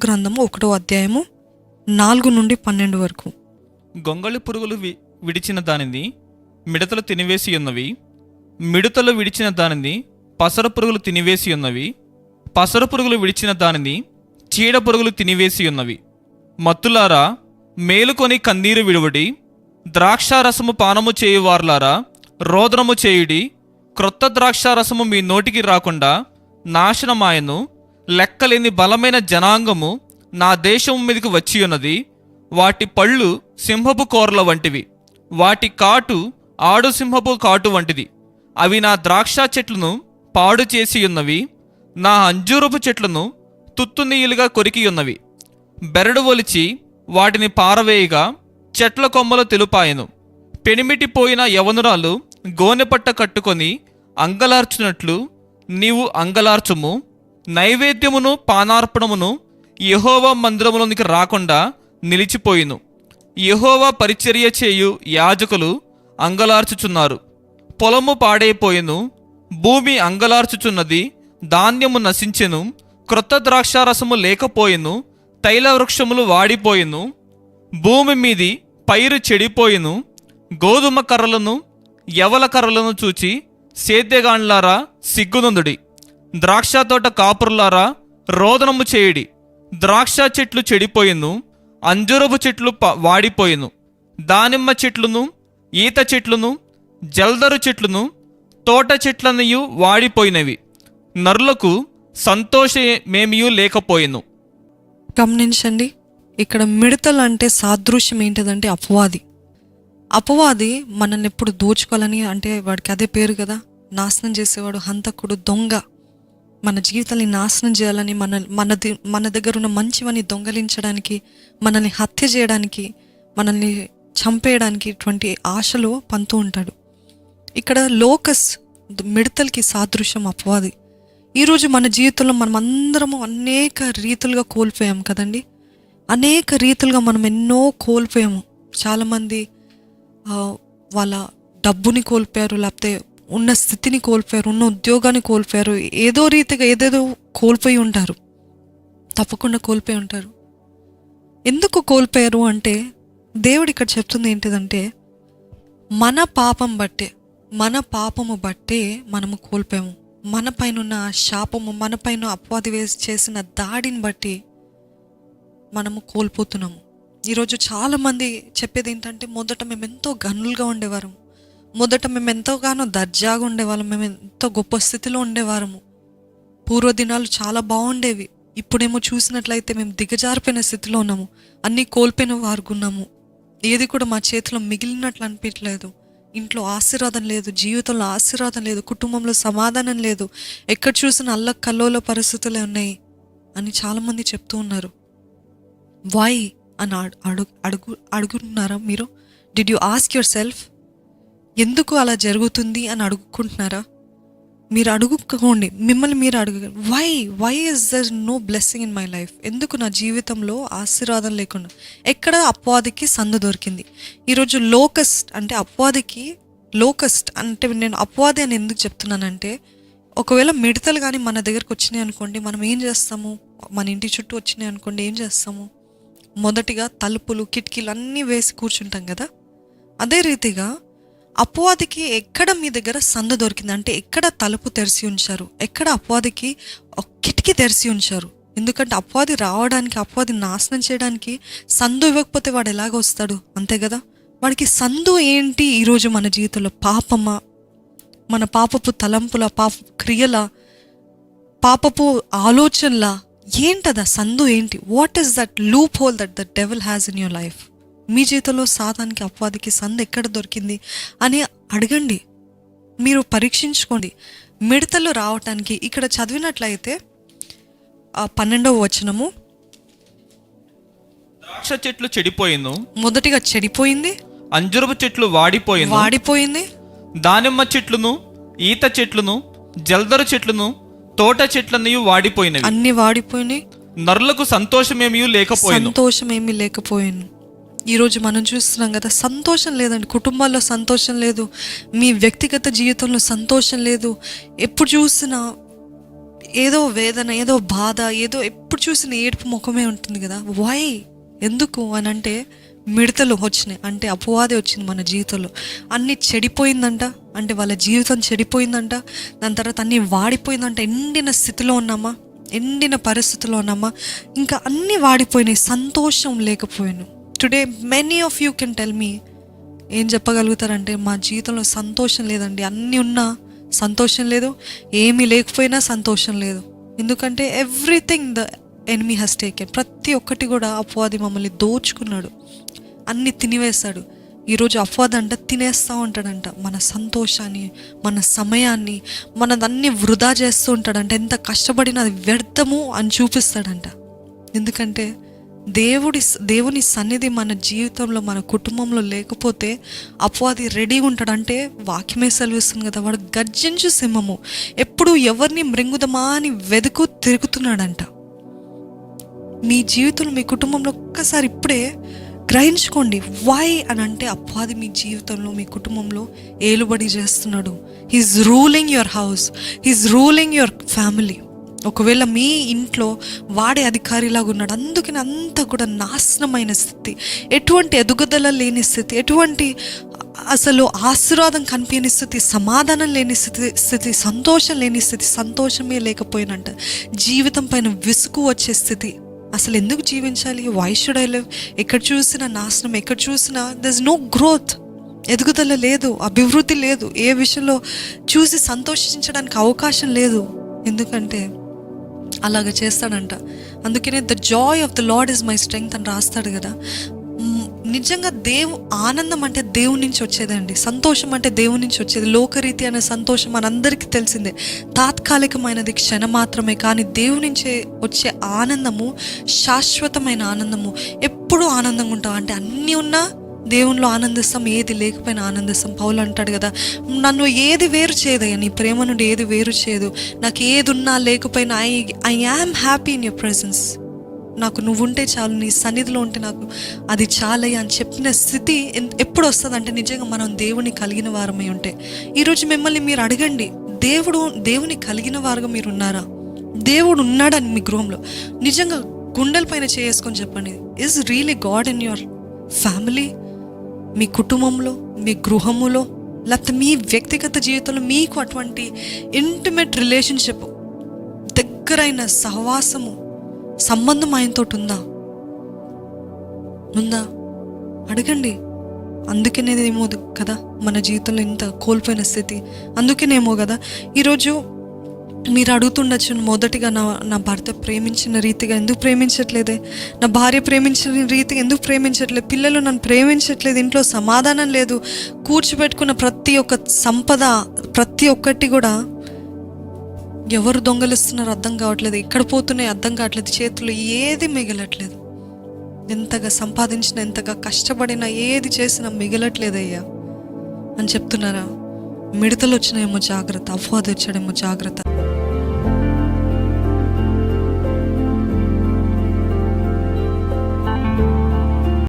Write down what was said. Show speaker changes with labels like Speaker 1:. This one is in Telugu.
Speaker 1: గ్రంథము 1వ అధ్యాయము 4-12 వరకు.
Speaker 2: గొంగళి పురుగులు విడిచిన దానిని మిడతలు తినివేసి ఉన్నవి, మిడతలు విడిచిన దానిని పసర పురుగులు తినివేసి ఉన్నవి, పసర పురుగులు విడిచిన దానిని చీడ పురుగులు తినివేసి ఉన్నవి. మత్తులారా, మేలుకొని కన్నీరు విడువడి, ద్రాక్షారసము పానము చేయువార్లారా రోదనము చేయుడి. క్రొత్త ద్రాక్షారసము మీ నోటికి రాకుండా నాశనమాయను. లెక్కలేని బలమైన జనాంగము నా దేశం మీదకి వచ్చి ఉన్నది. వాటి పళ్ళు సింహపు కోరల వంటివి, వాటి కాటు ఆడు సింహపు కాటు వంటిది. అవి నా ద్రాక్ష చెట్లను పాడు చేసి ఉన్నవి, నా అంజూరపు చెట్లను తుత్తునీయులుగా కొరికి ఉన్నవి. బెరడు ఒలిచి వాటిని పారవేయగా చెట్ల కొమ్మలు తెలుపాయెను. పెనిమిటిపోయిన యవనురాలు గోనెపట్ట కట్టుకొని అంగలార్చునట్లు నీవు అంగలార్చుము. నైవేద్యమును పానార్పణమును యెహోవా మందిరములోనికి రాకుండా నిలిచిపోయిను. యెహోవా పరిచర్య చేయు యాజకులు అంగలార్చుచున్నారు. పొలము పాడైపోయెను, భూమి అంగలార్చుచున్నది, ధాన్యము నశించెను, క్రొత్త ద్రాక్షారసము లేకపోయెను, తైల వృక్షములు వాడిపోయెను, భూమి మీది పైరు చెడిపోయెను. గోధుమ కర్రలను యవల కర్రలను చూచి సేద్యగాండ్లారా సిగ్గునందుడి. ద్రాక్ష తోట కాపురులారా రోదనము చేయుడి. ద్రాక్ష చెట్లు చెడిపోయెను, అంజూరపు చెట్లు వాడిపోయెను, దానిమ్మ చెట్లును ఈత చెట్లును జల్దరు చెట్లును తోట చెట్లనియు వాడిపోయినవి. నరులకు సంతోషమేమియూ లేకపోయెను.
Speaker 1: గమనించండి, ఇక్కడ మిడతలు అంటే సాదృశ్యం ఏంటిదంటే అపవాది మనల్ని ఎప్పుడు దోచుకోవాలని, అంటే వాడికి అదే పేరు కదా, నాశనం చేసేవాడు, హంతకుడు, దొంగ. మన జీవితాన్ని నాశనం చేయాలని, మన దగ్గర ఉన్న మంచివని దొంగలించడానికి, మనల్ని హత్య చేయడానికి, మనల్ని చంపేయడానికి ఇటువంటి ఆశలు పంతూ ఉంటాడు. ఇక్కడ లోకస్ మిడతలకి సాదృశ్యం అపవాది. ఈరోజు మన జీవితంలో మనం అందరము అనేక రీతులుగా కోల్పోయాం కదండి. అనేక రీతులుగా మనం ఎన్నో కోల్పోయాము. చాలామంది వాళ్ళ డబ్బుని కోల్పోయారు, లేకపోతే ఉన్న స్థితిని కోల్పోయారు, ఉన్న ఉద్యోగాన్ని కోల్పోయారు, ఏదో రీతిగా ఏదేదో కోల్పోయి ఉంటారు, తప్పకుండా కోల్పోయి ఉంటారు. ఎందుకు కోల్పోయారు అంటే దేవుడు ఇక్కడ చెప్తుంది ఏంటిదంటే మన పాపము బట్టే మనము కోల్పోయాము. మన పైన ఉన్న శాపము, మన పైన అపవాది చేసిన దాడిని బట్టి మనము కోల్పోతున్నాము. ఈరోజు చాలామంది చెప్పేది ఏంటంటే మొదట మేము ఎంతో గనులుగా ఉండేవారము, మొదట మేము ఎంతోగానో దర్జాగా ఉండేవాళ్ళం, మేము ఎంతో గొప్ప స్థితిలో ఉండేవారము, పూర్వదినాలు చాలా బాగుండేవి. ఇప్పుడేమో చూసినట్లయితే మేము దిగజారిపోయిన స్థితిలో ఉన్నాము, అన్నీ కోల్పోయిన వారుగున్నాము. ఏది కూడా మా చేతిలో మిగిలినట్లు అనిపించలేదు. ఇంట్లో ఆశీర్వాదం లేదు, జీవితంలో ఆశీర్వాదం లేదు, కుటుంబంలో సమాధానం లేదు, ఎక్కడ చూసిన అల్లకల్లోల పరిస్థితులే ఉన్నాయి అని చాలామంది చెప్తూ ఉన్నారు. వై అని అడుగుతున్నారా మీరు? Did you ask yourself, ఎందుకు అలా జరుగుతుంది అని అడుగుకుంటున్నారా? మీరు అడుగుకోండి, మిమ్మల్ని మీరు why is there no blessing in my life? ఎందుకు నా జీవితంలో ఆశీర్వాదం లేకుండా? ఎక్కడ అపవాదికి సందు దొరికింది? ఈరోజు లోకస్ట్ అంటే నేను అపవాది అని ఎందుకు చెప్తున్నానంటే, ఒకవేళ మిడతలు కానీ మన దగ్గరకు వచ్చినాయి అనుకోండి, మనం ఏం చేస్తాము? మన ఇంటి చుట్టూ వచ్చినాయి అనుకోండి, ఏం చేస్తాము? మొదటిగా తలుపులు కిటికీలు అన్నీ వేసి కూర్చుంటాం కదా. అదే రీతిగా అపవాదికి ఎక్కడ మీ దగ్గర సందు దొరికింది అంటే, ఎక్కడ తలుపు తెరిచి ఉంచారు, ఎక్కడ అపవాదికి కిటికీ తెరిచి ఉంచారు. ఎందుకంటే అపవాది రావడానికి, అపవాది నాశనం చేయడానికి సందు ఇవ్వకపోతే వాడు ఎలాగ వస్తాడు? అంతే కదా. వాడికి సందు ఏంటి? ఈరోజు మన జీవితంలో పాపమా, మన పాపపు తలంపుల, పాపపు క్రియల, పాపపు ఆలోచనల, ఏంటదా సందు ఏంటి? What is that loophole that the devil has in your life? మీ జీవితంలో సాతానికి, అపవాదికి సందు ఎక్కడ దొరికింది అని అడగండి, మీరు పరీక్షించుకోండి. మిడతలు రావటానికి ఇక్కడ చదివినట్లయితే 12వ వచనము,
Speaker 2: ద్రాక్ష చెట్లు చెడిపోయింది,
Speaker 1: మొదటిగా చెడిపోయింది,
Speaker 2: అంజూరపు చెట్లు వాడిపోయింది, దానిమ్మ చెట్లును ఈత చెట్లును జల్దరు చెట్లును తోట చెట్లన్నీ వాడిపోయినవి,
Speaker 1: అన్ని వాడిపోయినాయి.
Speaker 2: నరులకు సంతోషమేమీ
Speaker 1: లేకపోయాను. ఈరోజు మనం చూస్తున్నాం కదా, సంతోషం లేదండి. కుటుంబాల్లో సంతోషం లేదు, మీ వ్యక్తిగత జీవితంలో సంతోషం లేదు. ఎప్పుడు చూసినా ఏదో వేదన, ఏదో బాధ, ఏదో ఎప్పుడు చూసిన ఏడుపు ముఖమే ఉంటుంది కదా. వై, ఎందుకు అని అంటే మిడతలు వచ్చినాయి అంటే అపవాది వచ్చింది మన జీవితంలో. అన్నీ చెడిపోయిందంట, అంటే వాళ్ళ జీవితం చెడిపోయిందంట. దాని తర్వాత అన్నీ వాడిపోయిందంట. ఎండిన స్థితిలో ఉన్నామా, ఎండిన పరిస్థితిలో ఉన్నామా, ఇంకా అన్నీ వాడిపోయినాయి, సంతోషం లేకపోయాను. Today many of you can tell me, ఏం చెప్పగలుగుతారంటే మా జీవితంలో సంతోషం లేదండి. అన్నీ ఉన్నా సంతోషం లేదు, ఏమీ లేకపోయినా సంతోషం లేదు. ఎందుకంటే everything the enemy has taken. ప్రతి ఒక్కటి కూడా అపవాది మమ్మల్ని దోచుకున్నాడు, అన్ని తినివేశాడు. ఈరోజు అపవాది అంట తినేస్తూ ఉంటాడంట మన సంతోషాన్ని, మన సమయాన్ని, మనదన్నీ వృధా చేస్తూ ఉంటాడంట. ఎంత కష్టపడినా అది వ్యర్థము అని చూపిస్తాడంట. ఎందుకంటే దేవుని సన్నిధి మన జీవితంలో, మన కుటుంబంలో లేకపోతే అపవాది రెడీగా ఉంటాడంటే వాక్యమే సెలవిస్తుంది కదా, వాడు గర్జించు సింహము, ఎప్పుడు ఎవరిని మృంగుదమా అని తిరుగుతున్నాడంట. మీ జీవితంలో, మీ కుటుంబంలో ఒక్కసారి ఇప్పుడే గ్రహించుకోండి. వై అని అంటే అపవాది మీ జీవితంలో, మీ కుటుంబంలో ఏలుబడి చేస్తున్నాడు. He's ruling your house, he's ruling your family. ఒకవేళ మీ ఇంట్లో వాడే అధికారిలాగా ఉన్నాడు. అందుకని అంతా కూడా నాశనమైన స్థితి, ఎటువంటి ఎదుగుదల లేని స్థితి, ఎటువంటి అసలు ఆశీర్వాదం కనిపించని స్థితి, సమాధానం లేని స్థితి, సంతోషం లేని స్థితి, సంతోషమే లేకపోయినంట, జీవితం పైన విసుగు వచ్చే స్థితి. అసలు ఎందుకు జీవించాలి? Why should I live? ఎక్కడ చూసినా నాశనం, ఎక్కడ చూసినా దర్ ఇస్ నో గ్రోత్, ఎదుగుదల లేదు, అభివృద్ధి లేదు, ఏ విషయంలో చూసి సంతోషించడానికి అవకాశం లేదు. ఎందుకంటే అలాగ చేస్తాడంట. అందుకనే the Joy of the lord is my strength అని రాస్తాడు కదా. నిజంగా ఆనందం అంటే దేవుని నుంచి వచ్చేదండి. సంతోషం అంటే దేవుని నుంచి వచ్చేది. లోకరీతి అనే సంతోషం మనందరికీ తెలిసిందే, తాత్కాలికమైనది, క్షణ మాత్రమే. కానీ దేవుని నుంచి వచ్చే ఆనందము శాశ్వతమైన ఆనందము. ఎప్పుడూ ఆనందంగా ఉంటాం. అంటే అన్నీ ఉన్నా దేవునిలో ఆనందిస్తాం, ఏది లేకపోయినా ఆనందిస్తాం. పౌలు అంటాడు కదా, నన్ను ఏది వేరు చేయదయ్యా, నీ ప్రేమ నుండి ఏది వేరు చేయదు. నాకు ఏది ఉన్నా లేకపోయినా I am happy in your presence. నాకు నువ్వు ఉంటే చాలు, నీ సన్నిధిలో ఉంటే నాకు అది చాలయ్యా అని చెప్పిన స్థితి ఎప్పుడు వస్తుంది అంటే నిజంగా మనం దేవుని కలిగిన వారమై ఉంటే. ఈరోజు మిమ్మల్ని మీరు అడగండి, దేవుని కలిగిన వారుగా మీరు ఉన్నారా? దేవుడు ఉన్నాడని మీ గృహంలో నిజంగా గుండెల పైన చేసుకొని చెప్పండి, is really god in your family? మీ కుటుంబంలో, మీ గృహములో, లేకపోతే మీ వ్యక్తిగత జీవితంలో మీకు అటువంటి ఇంటిమేట్ రిలేషన్షిప్, దగ్గరైన సహవాసము, సంబంధం ఆయనతో ఉందా? అడగండి. అందుకనేమో కదా మన జీవితంలో ఇంత కోల్పోయిన స్థితి. అందుకనేమో కదా ఈరోజు మీరు అడుగుతుండొచ్చు, మొదటిగా నా భర్త ప్రేమించిన రీతిగా ఎందుకు ప్రేమించట్లేదే, నా భార్య ప్రేమించిన రీతిగా ఎందుకు ప్రేమించట్లేదు, పిల్లలు నన్ను ప్రేమించట్లేదు, ఇంట్లో సమాధానం లేదు, కూర్చోబెట్టుకున్న ప్రతి ఒక్క సంపద, ప్రతి ఒక్కటి కూడా ఎవరు దొంగలిస్తున్నారో అర్థం కావట్లేదు, ఎక్కడ పోతున్నాయి అర్థం కావట్లేదు, చేతులు ఏది మిగలట్లేదు, ఎంతగా సంపాదించినా, ఎంతగా కష్టపడినా, ఏది చేసినా మిగలట్లేదయ్యా అని చెప్తున్నారా? మిడతలు వచ్చినాయేమో జాగ్రత్త, అపవాది వచ్చాడేమో జాగ్రత్త.